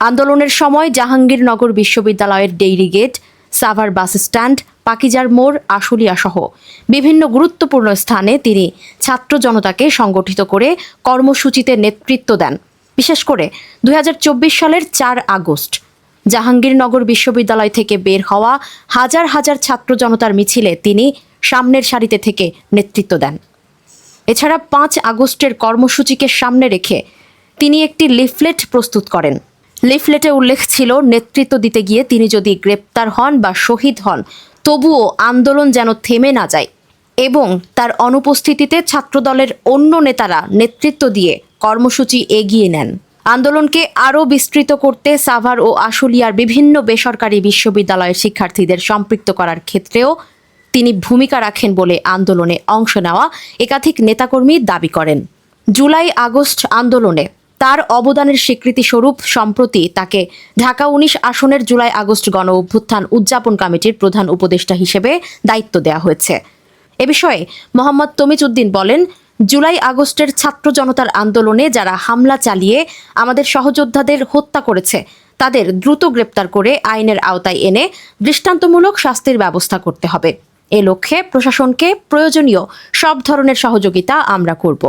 আন্দোলনের সময় জাহাঙ্গীরনগর বিশ্ববিদ্যালয়ের dairy gate, Savar bus stand, পাকিজার মোড়, আশুলিয়া সহ বিভিন্ন গুরুত্বপূর্ণ স্থানে তিনি ছাত্র জনতাকে সংগঠিত করে কর্মসূচিতে নেতৃত্ব দেন। বিশেষ করে ২০২৪ সালের ৪ আগস্ট জাহাঙ্গীরনগর বিশ্ববিদ্যালয় থেকে বের হওয়া হাজার হাজার ছাত্র জনতার মিছিলে তিনি সামনের সারিতে থেকে নেতৃত্ব দেন। এছাড়া ৫ আগস্টের কর্মসূচিকে সামনে রেখে তিনি একটি লিফলেট প্রস্তুত করেন। লিফলেটে উল্লেখ ছিল, নেতৃত্ব দিতে গিয়ে তিনি যদি গ্রেপ্তার হন বা শহীদ হন, তবুও আন্দোলন যেন থেমে না যায় এবং তার অনুপস্থিতিতে ছাত্রদলের অন্য নেতারা নেতৃত্ব দিয়ে কর্মসূচি এগিয়ে নেন। আন্দোলনকে আরও বিস্তৃত করতে সাভার ও আশুলিয়ার বিভিন্ন বেসরকারি বিশ্ববিদ্যালয়ের শিক্ষার্থীদের সম্পৃক্ত করার ক্ষেত্রেও তিনি ভূমিকা রাখেন বলে আন্দোলনে অংশ নেওয়া একাধিক নেতাকর্মী দাবি করেন। জুলাই আগস্ট আন্দোলনে তার অবদানের স্বীকৃতিস্বরূপ সম্প্রতি তাকে ঢাকা ১৯ আসনের জুলাই আগস্ট গণ অভ্যুত্থান উদযাপন কমিটির প্রধান উপদেষ্টা হিসেবে দায়িত্ব দেওয়া হয়েছে। এ বিষয়ে মোহাম্মদ তমিজ উদ্দিন বলেন, জুলাই আগস্টের ছাত্র জনতার আন্দোলনে যারা হামলা চালিয়ে আমাদের সহযোদ্ধাদের হত্যা করেছে তাদের দ্রুত গ্রেপ্তার করে আইনের আওতায় এনে দৃষ্টান্তমূলক শাস্তির ব্যবস্থা করতে হবে। এ লক্ষ্যে প্রশাসনকে প্রয়োজনীয় সব ধরনের সহযোগিতা আমরা করব।